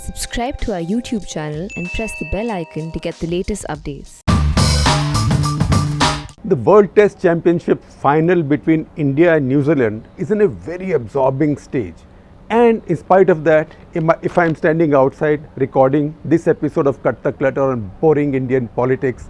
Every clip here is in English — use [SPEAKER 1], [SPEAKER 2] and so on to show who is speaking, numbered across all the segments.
[SPEAKER 1] Subscribe to our YouTube channel and press the bell icon to get the latest updates.
[SPEAKER 2] The World Test Championship final between India and New Zealand is in a very absorbing stage. And in spite of that, if I am standing outside recording this episode of Cut the Clutter on boring Indian politics,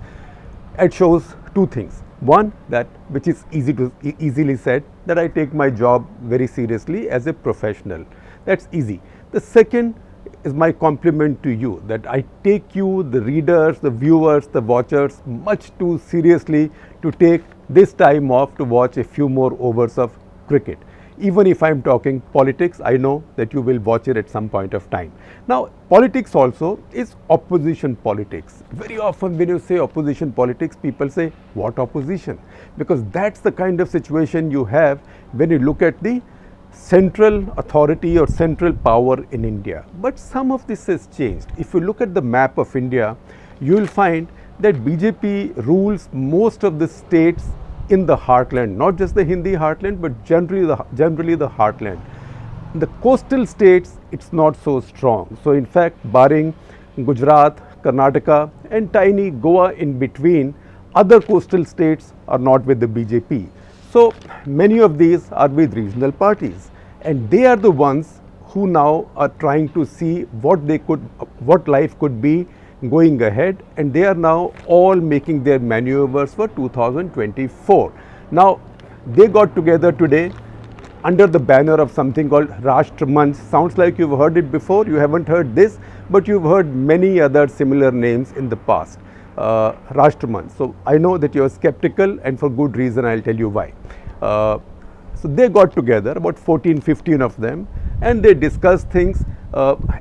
[SPEAKER 2] it shows two things. One, that which is easily said, that I take my job very seriously as a professional. That's easy. The second is my compliment to you, that I take you, the readers, the viewers, the watchers, much too seriously to take this time off to watch a few more overs of cricket. Even if I am talking politics, I know that you will watch it at some point of time. Now, politics also is opposition politics. Very often when you say opposition politics, people say, what opposition? Because that's the kind of situation you have when you look at the central authority or central power in India. But some of this has changed. If you look at the map of India, you will find that BJP rules most of the states in the heartland, not just the Hindi heartland, but generally the heartland. In the coastal states, it's not so strong. So in fact, barring Gujarat, Karnataka and tiny Goa in between, other coastal states are not with the BJP. So many of these are with regional parties, and they are the ones who now are trying to see what life could be going ahead, and they are now all making their maneuvers for 2024. Now they got together today under the banner of something called Rashtra Manch. Sounds like you've heard it before. You haven't heard this, but you've heard many other similar names in the past. Rashtra Manch. So I know that you're skeptical, and for good reason. I'll tell you why. So they got together, about 14-15 of them, and they discussed things.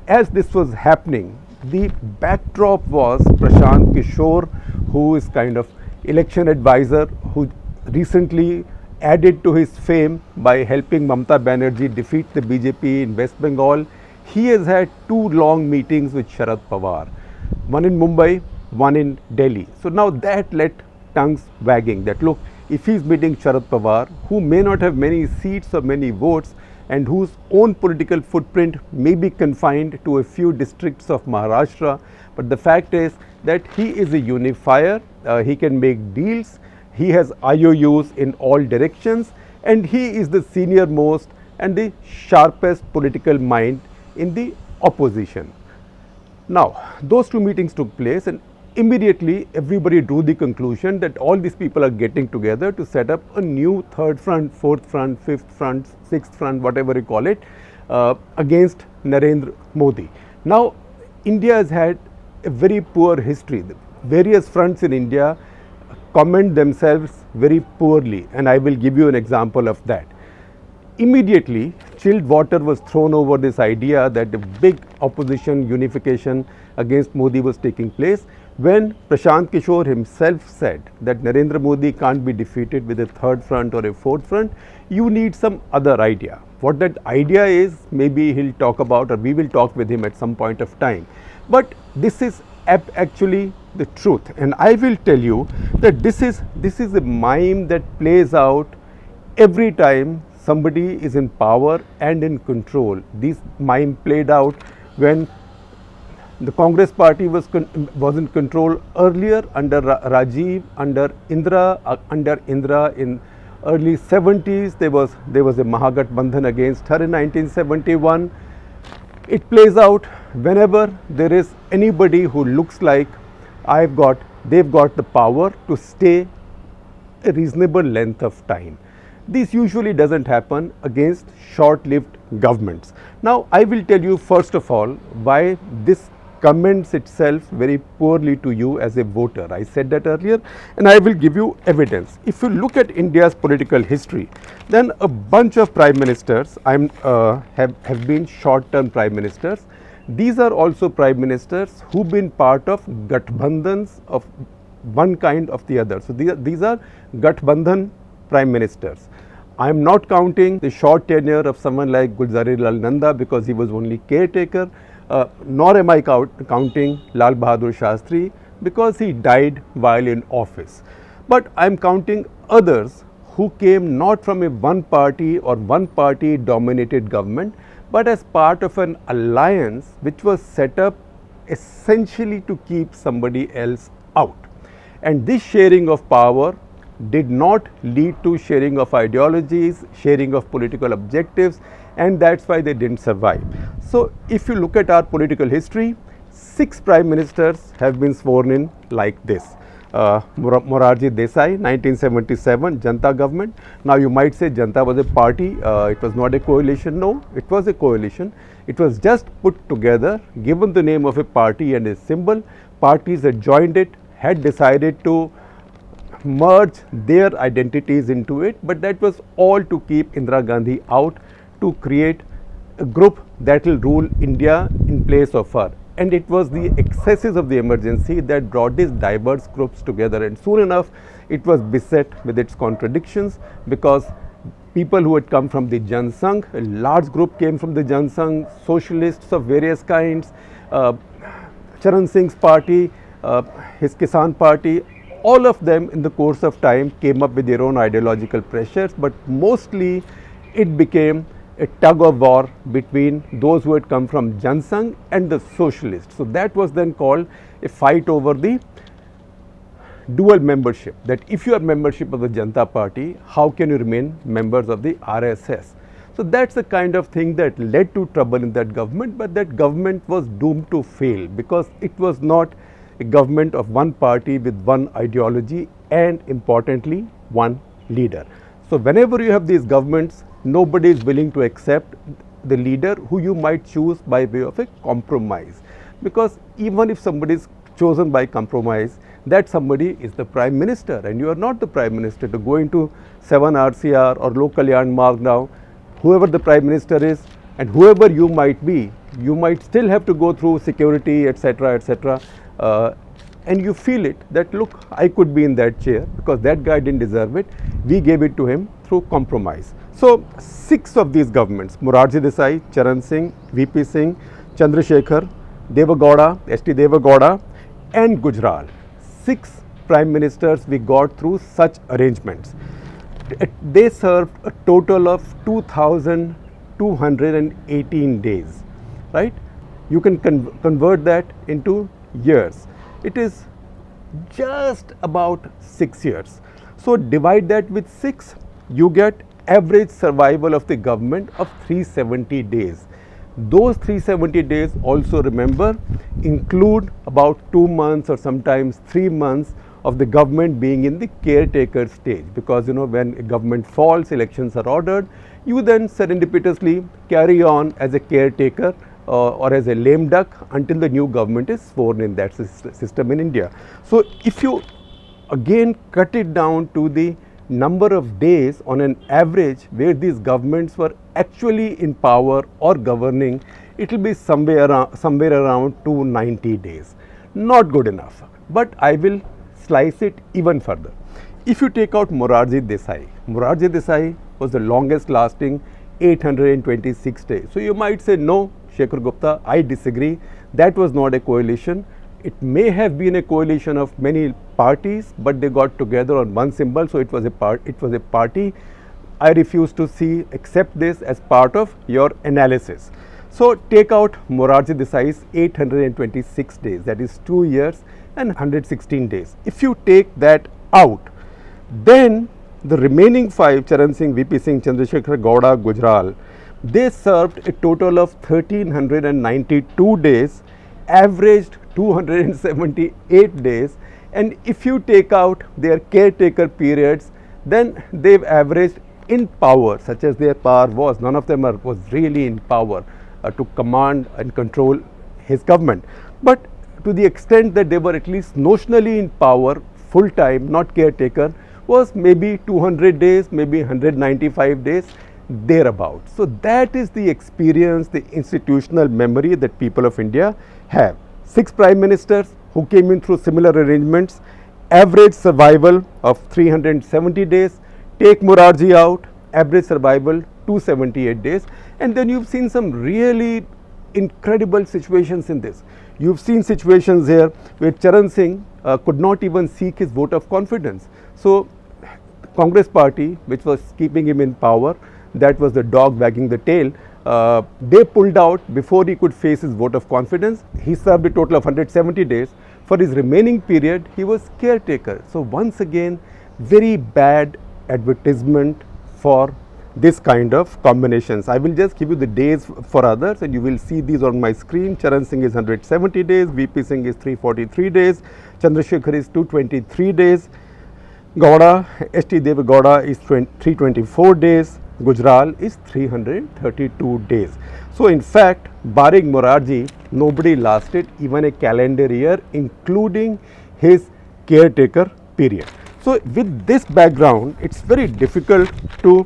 [SPEAKER 2] As this was happening, the backdrop was Prashant Kishore, who is kind of election advisor, who recently added to his fame by helping Mamata Banerjee defeat the BJP in West Bengal. He has had 2 long meetings with Sharad Pawar, one in Mumbai, one in Delhi. So now that let tongues wagging that look, if he's meeting Sharad Pawar, who may not have many seats or many votes, and whose own political footprint may be confined to a few districts of Maharashtra, but the fact is that he is a unifier, he can make deals, he has IOUs in all directions, and he is the senior most and the sharpest political mind in the opposition. Now, those 2 meetings took place, and immediately everybody drew the conclusion that all these people are getting together to set up a new 3rd front, 4th front, 5th front, 6th front, whatever you call it, against Narendra Modi. Now, India has had a very poor history. The various fronts in India comment themselves very poorly, and I will give you an example of that. Immediately, chilled water was thrown over this idea that the big opposition unification against Modi was taking place when Prashant Kishore himself said that Narendra Modi can't be defeated with a 3rd front or a 4th front. You need some other idea. What that idea is, maybe he'll talk about, or we will talk with him at some point of time. But this is actually the truth, and I will tell you that this is a mime that plays out every time somebody is in power and in control. This mime played out when the Congress party was in control earlier under Rajiv, under Indira in early 70s. There was a Mahagathbandhan against her in 1971. It plays out whenever there is anybody who looks like they've got the power to stay a reasonable length of time. This usually doesn't happen against short-lived governments. Now, I will tell you first of all why this comments itself very poorly to you as a voter. I said that earlier, and I will give you evidence. If you look at India's political history, then a bunch of prime ministers have been short-term prime ministers. These are also prime ministers who've been part of Gathbandhans of one kind of the other. So these are Gathbandhan prime ministers. I am not counting the short tenure of someone like Gulzari Lal Nanda because he was only caretaker, nor am I counting Lal Bahadur Shastri because he died while in office. But I am counting others who came not from a one party or one party dominated government, but as part of an alliance which was set up essentially to keep somebody else out. And this sharing of power did not lead to sharing of ideologies, sharing of political objectives, and that's why they didn't survive. So if you look at our political history, 6 prime ministers have been sworn in like this. Morarji Desai, 1977, Janta government. Now you might say Janta was a party, it was not a coalition. No, it was a coalition. It was just put together, given the name of a party and a symbol. Parties had joined it, had decided to merge their identities into it, but that was all to keep Indira Gandhi out, to create a group that will rule India in place of her. And it was the excesses of the emergency that brought these diverse groups together, and soon enough it was beset with its contradictions, because people who had come from the Jan Sangh, a large group came from the Jan Sangh, socialists of various kinds, Charan Singh's party, his Kisan party, all of them in the course of time came up with their own ideological pressures, but mostly it became a tug of war between those who had come from Jan Sangh and the socialists. So that was then called a fight over the dual membership, that if you are membership of the Janata Party, how can you remain members of the RSS? So that's the kind of thing that led to trouble in that government, but that government was doomed to fail because it was not a government of one party with one ideology and importantly one leader. So whenever you have these governments, nobody is willing to accept the leader who you might choose by way of a compromise, because even if somebody is chosen by compromise, that somebody is the prime minister and you are not the prime minister. To go into 7 RCR or Lok Kalyan Marg now, whoever the prime minister is and whoever you might be, you might still have to go through security, etc., etc. And you feel it that, look, I could be in that chair because that guy didn't deserve it. We gave it to him through compromise. So 6 of these governments, Morarji Desai, Charan Singh, VP Singh, Chandrasekhar, Deve Gowda, ST Deve Gowda and Gujral, 6 prime ministers we got through such arrangements. They served a total of 2,218 days, right? You can convert that into years. It is just about 6 years. So divide that with 6, you get average survival of the government of 370 days. Those 370 days also, remember, include about 2 months or sometimes 3 months of the government being in the caretaker stage, because when a government falls, elections are ordered, you then serendipitously carry on as a caretaker or as a lame duck until the new government is sworn in. That's the system in India. So if you again cut it down to the number of days on an average where these governments were actually in power or governing, it will be somewhere around 290 days. Not good enough, but I will slice it even further. If you take out Morarji Desai was the longest lasting, 826 days. So you might say, no, Shekhar Gupta, I disagree. That was not a coalition. It may have been a coalition of many parties, but they got together on one symbol, so it was a party. I refuse to accept this as part of your analysis. So take out Morarji Desai's 826 days, that is 2 years and 116 days. If you take that out, then the remaining 5, Charan Singh, VP Singh, Chandrasekhar, Gowda, Gujral, they served a total of 1392 days, averaged 278 days, and if you take out their caretaker periods, then they've averaged in power, such as their power was, none of them was really in power to command and control his government, but to the extent that they were at least notionally in power full time, not caretaker, was maybe 200 days, maybe 195 days, thereabouts. So that is the experience, the institutional memory that people of India have. 6 prime ministers who came in through similar arrangements, average survival of 370 days. Take Morarji out, average survival 278 days, and then you've seen some really incredible situations in this. You've seen situations here where Charan Singh could not even seek his vote of confidence. So Congress party, which was keeping him in power, that was the dog wagging the tail, They pulled out before he could face his vote of confidence. He served a total of 170 days. For his remaining period, he was caretaker. So once again, very bad advertisement for this kind of combinations. I will just give you the days for others and you will see these on my screen. Charan Singh is 170 days, VP Singh is 343 days, Chandrasekhar is 223 days, Gowda, ST Deve Gowda is 324 days, Gujral is 332 days. So in fact, barring Morarji, nobody lasted even a calendar year, including his caretaker period. So with this background, it's very difficult to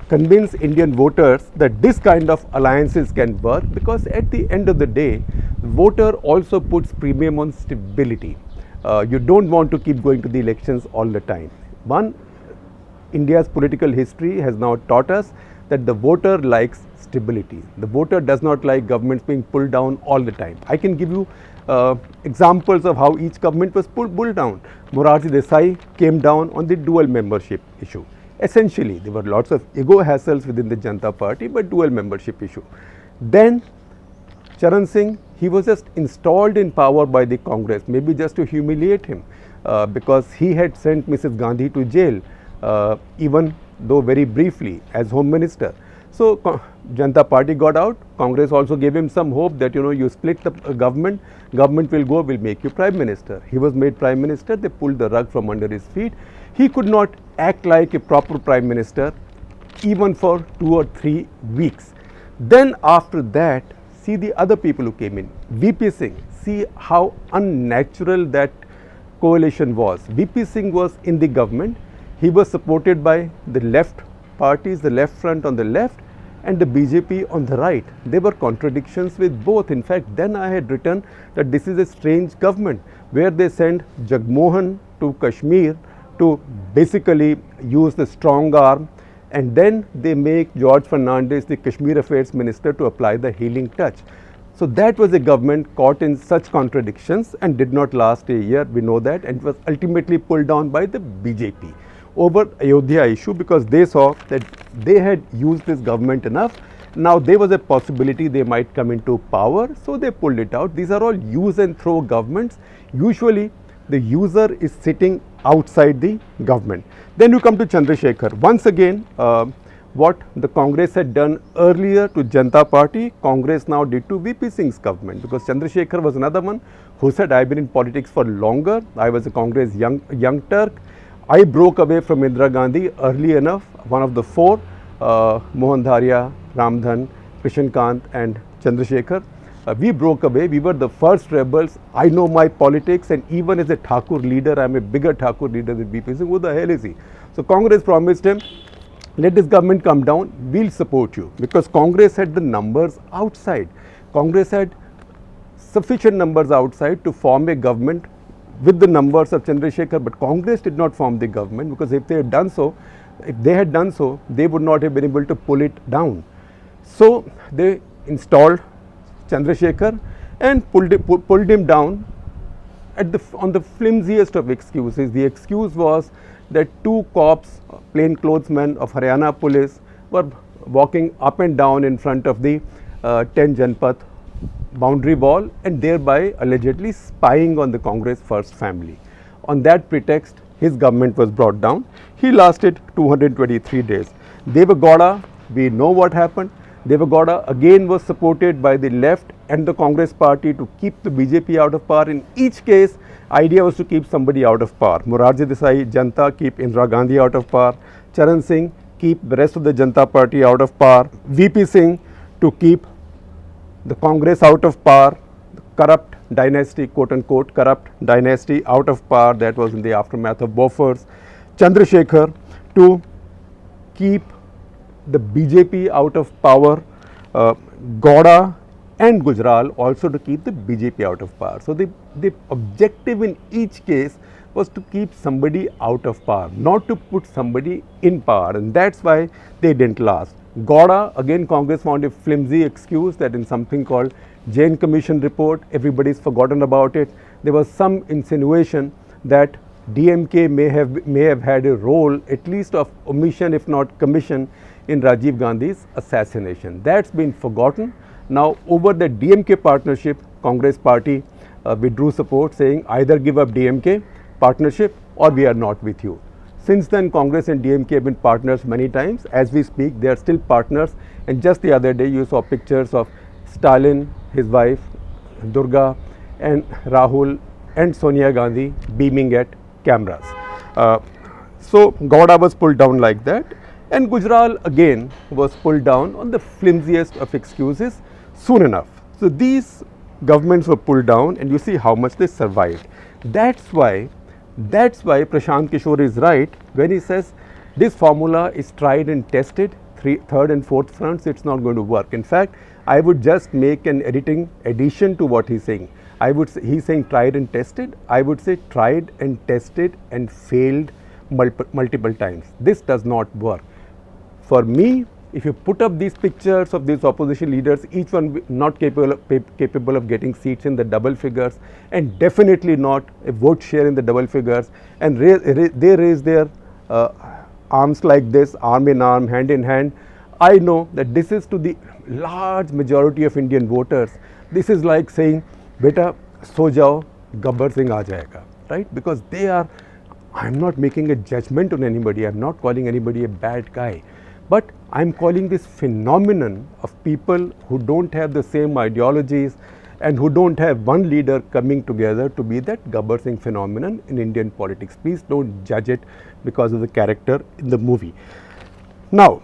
[SPEAKER 2] convince Indian voters that this kind of alliances can work, because at the end of the day, voter also puts premium on stability. You don't want to keep going to the elections all the time. One, India's political history has now taught us that the voter likes stability. The voter does not like governments being pulled down all the time. I can give you examples of how each government was pulled down. Morarji Desai came down on the dual membership issue. Essentially, there were lots of ego hassles within the Janata Party, but dual membership issue. Then Charan Singh, he was just installed in power by the Congress, maybe just to humiliate him, because he had sent Mrs. Gandhi to jail, even though very briefly as Home Minister. So Janata Party got out. Congress also gave him some hope that, you split the government will go, will make you Prime Minister. He was made Prime Minister. They pulled the rug from under his feet. He could not act like a proper Prime Minister even for 2 or 3 weeks. Then after that, see the other people who came in. VP Singh, see how unnatural that coalition was. VP Singh was in the government. He was supported by the left parties, the left front on the left and the BJP on the right. There were contradictions with both. In fact, then I had written that this is a strange government where they send Jagmohan to Kashmir to basically use the strong arm, and then they make George Fernandez the Kashmir Affairs Minister to apply the healing touch. So that was a government caught in such contradictions and did not last a year, we know that, and was ultimately pulled down by the BJP over Ayodhya issue, because they saw that they had used this government enough. Now there was a possibility they might come into power, so they pulled it out. These are all use and throw governments. Usually the user is sitting outside the government. Then you come to Chandrasekhar. Once again, what the Congress had done earlier to Janata Party, Congress now did to VP Singh's government, because Chandrasekhar was another one who said, I've been in politics for longer. I was a Congress young Turk. I broke away from Indira Gandhi early enough. One of the four, Mohan Dharia, Ramdhan, Krishan Kant and Chandrasekhar. We broke away. We were the first rebels. I know my politics, and even as a Thakur leader, I am a bigger Thakur leader than VP Singh. Who the hell is he? So Congress promised him, let this government come down, we'll support you, because Congress had the numbers outside. Congress had sufficient numbers outside to form a government with the numbers of Chandrasekhar, but Congress did not form the government, because if they had done so, they would not have been able to pull it down. So they installed Chandrasekhar and pulled him down on the flimsiest of excuses. The excuse was that 2 cops, plainclothesmen of Haryana police, were walking up and down in front of the 10 Janpath boundary wall and thereby allegedly spying on the Congress First family. On that pretext, his government was brought down. He lasted 223 days. Deve Gowda, we know what happened. Deve Gowda again was supported by the left and the Congress party to keep the BJP out of power. In each case, idea was to keep somebody out of power. Morarji Desai, Janata, keep Indira Gandhi out of power. Charan Singh, keep the rest of the Janata Party out of power. VP Singh, to keep the Congress out of power, the corrupt dynasty, quote unquote, corrupt dynasty out of power. That was in the aftermath of Bofors. Chandrasekhar, to keep the BJP out of power. Gowda and Gujral also to keep the BJP out of power. So the objective in each case was to keep somebody out of power, not to put somebody in power, and that's why they didn't last. Gowda, again Congress found a flimsy excuse that in something called Jain Commission report, everybody's forgotten about it. There was some insinuation that DMK may have had a role, at least of omission, if not commission, in Rajiv Gandhi's assassination. That's been forgotten. Now, over the DMK partnership, Congress party withdrew support, saying either give up DMK partnership or we are not with you. Since then, Congress and DMK have been partners many times. As we speak, they are still partners. And just the other day, you saw pictures of Stalin, his wife, Durga, and Rahul and Sonia Gandhi beaming at cameras. So Gowda was pulled down like that, and Gujral again was pulled down on the flimsiest of excuses soon enough. So these governments were pulled down, and you see how much they survived. That's why Prashant Kishore is right when he says this formula is tried and tested, third and fourth fronts, it's not going to work. In fact, I would just make an addition to what he's saying. He's saying tried and tested. I would say tried and tested and failed multiple times. This does not work. For me, if you put up these pictures of these opposition leaders, each one not capable of getting seats in the double figures, and definitely not a vote share in the double figures, and they raise their arms like this, arm in arm, hand in hand. I know that this is to the large majority of Indian voters. This is like saying, beta, so jao, Gabbar Singh aa jayega, right? Because they are, I'm not making a judgment on anybody, I'm not calling anybody a bad guy, but I'm calling this phenomenon of people who don't have the same ideologies and who don't have one leader coming together to be that Gabbar Singh phenomenon in Indian politics. Please don't judge it because of the character in the movie. Now,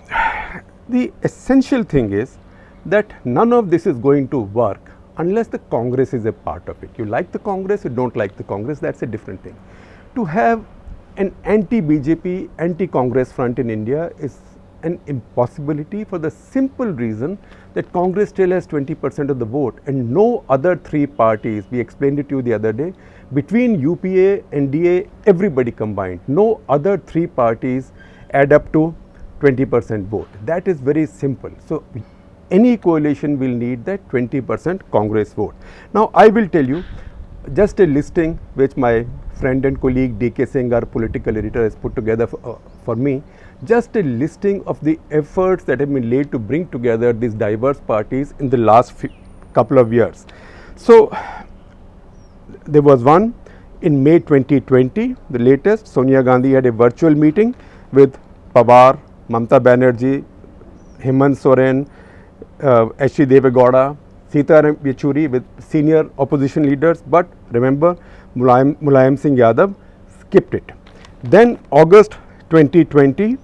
[SPEAKER 2] the essential thing is that none of this is going to work unless the Congress is a part of it. You like the Congress, you don't like the Congress, that's a different thing. To have an anti-BJP, anti-Congress front in India is an impossibility for the simple reason that Congress still has 20% of the vote, and no other three parties, we explained it to you the other day, between UPA, NDA, everybody combined, no other three parties add up to 20% vote. That is very simple. So any coalition will need that 20% Congress vote. Now I will tell you just a listing which my friend and colleague DK Singh, our political editor, has put together for me. Just a listing of the efforts that have been laid to bring together these diverse parties in the last couple of years. So there was one in May 2020, the latest. Sonia Gandhi had a virtual meeting with Pawar, Mamta Banerjee, Hemant Soren, H.D. Devegowda, Sitaram Yechuri, with senior opposition leaders, but remember Mulayam Singh Yadav skipped it. Then August 2020,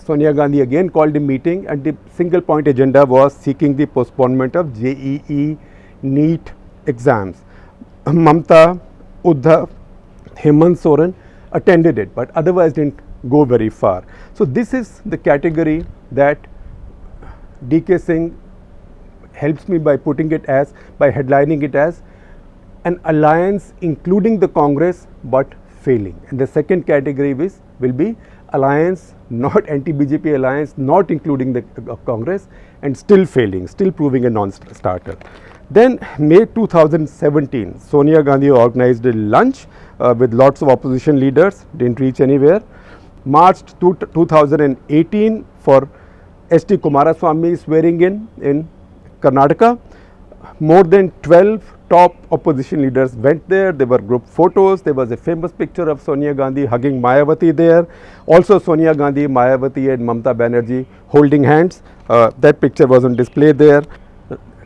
[SPEAKER 2] Sonia Gandhi again called a meeting, and the single point agenda was seeking the postponement of JEE NEET exams. Mamta, Uddhav, Hemant Soren attended it, but otherwise didn't go very far. So this is the category that DK Singh helps me by putting it as, by headlining it as an alliance including the Congress but failing. And the second category will be alliance, not anti-BJP alliance, not including the Congress, and still failing, still proving a non-starter. Then May 2017, Sonia Gandhi organized a lunch with lots of opposition leaders, didn't reach anywhere. March 2018 for S.T. Kumaraswamy swearing in Karnataka. More than 12 top opposition leaders went there. There were group photos. There was a famous picture of Sonia Gandhi hugging Mayawati there. Also Sonia Gandhi, Mayawati and Mamta Banerjee holding hands. That picture was on display there.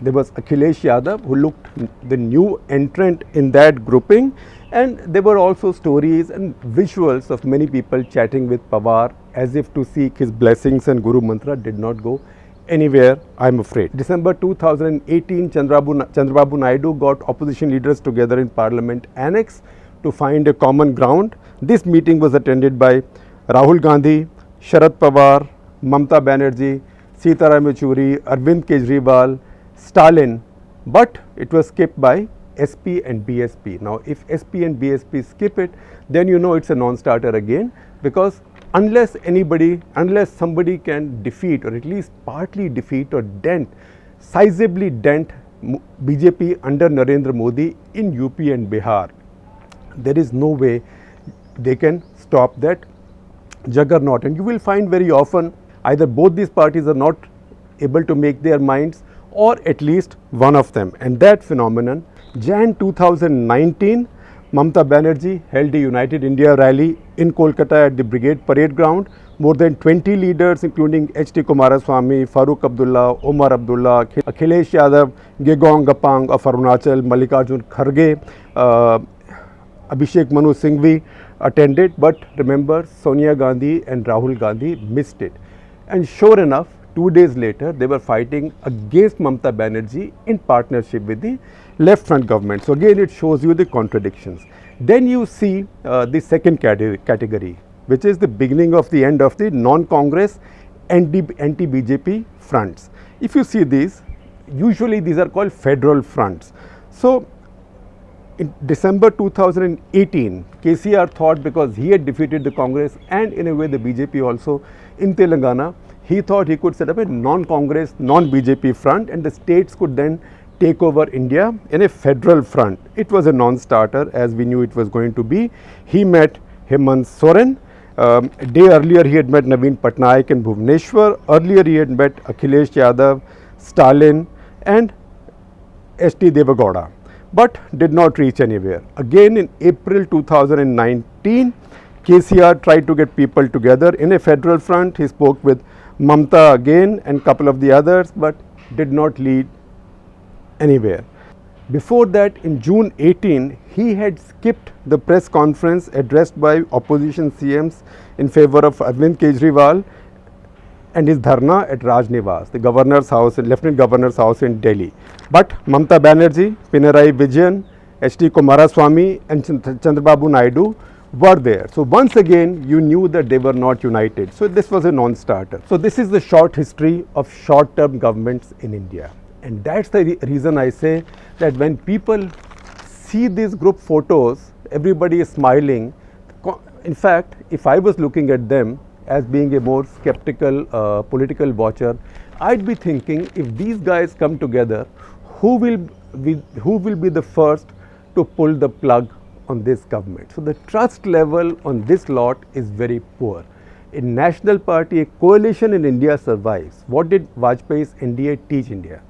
[SPEAKER 2] There was Akhilesh Yadav, who looked the new entrant in that grouping, and there were also stories and visuals of many people chatting with Pawar as if to seek his blessings, and Guru Mantra did not go anywhere, I am afraid. December 2018, Chandrababu Naidu got opposition leaders together in Parliament Annex to find a common ground. This meeting was attended by Rahul Gandhi, Sharad Pawar, Mamta Banerjee, Sitaram Yechuri, Arvind Kejriwal, Stalin, but it was skipped by SP and BSP. Now, if SP and BSP skip it, then you know it's a non-starter again, because unless somebody can defeat, or at least partly defeat or sizably dent BJP under Narendra Modi in UP and Bihar, there is no way they can stop that juggernaut. And you will find very often either both these parties are not able to make their minds, or at least one of them. And that phenomenon, Jan 2019, Mamata Banerjee held a United India rally in Kolkata at the Brigade Parade Ground. More than 20 leaders, including H.D. Kumaraswamy, Farooq Abdullah, Omar Abdullah, Akhilesh Yadav, Gegong Gapang of Arunachal, Mallikarjun Kharge, Abhishek Manu Singhvi attended. But remember, Sonia Gandhi and Rahul Gandhi missed it. And sure enough, 2 days later, they were fighting against Mamata Banerjee in partnership with the left front government. So again, it shows you the contradictions. Then you see the second category, which is the beginning of the end of the non-Congress anti-BJP fronts. If you see these, usually these are called federal fronts. So in December 2018, KCR thought, because he had defeated the Congress and in a way the BJP also in Telangana, he thought he could set up a non-Congress, non-BJP front, and the states could then take over India in a federal front. It was a non-starter, as we knew it was going to be. He met Hemant Soren. A day earlier, he had met Naveen Patnaik in Bhubaneswar. Earlier, he had met Akhilesh Yadav, Stalin, and S.T. Devagowda, but did not reach anywhere. Again, in April 2019, KCR tried to get people together in a federal front. He spoke with Mamata again and couple of the others, but did not lead anywhere. Before that, in June 18, he had skipped the press conference addressed by opposition CMs in favor of Arvind Kejriwal and his dharna at Raj Niwas, the governor's house, Lieutenant Governor's house in Delhi. But Mamata Banerjee, Pinarayi Vijayan, H.D. Kumaraswamy and Chandrababu Naidu were there. So once again, you knew that they were not united. So this was a non-starter. So this is the short history of short-term governments in India. And that's the reason I say that when people see these group photos, everybody is smiling. In fact, if I was looking at them as being a more skeptical political watcher, I'd be thinking, if these guys come together, who will be the first to pull the plug on this government? So the trust level on this lot is very poor. In National Party, a coalition in India survives. What did Vajpayee's NDA teach India?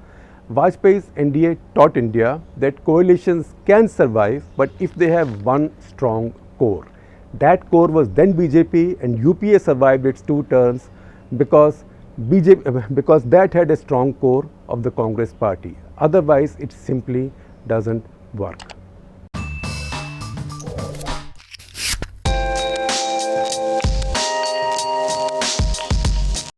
[SPEAKER 2] Vajpayee's NDA taught India that coalitions can survive, but if they have one strong core. That core was then BJP, and UPA survived its 2 terms because that had a strong core of the Congress party. Otherwise, it simply doesn't work.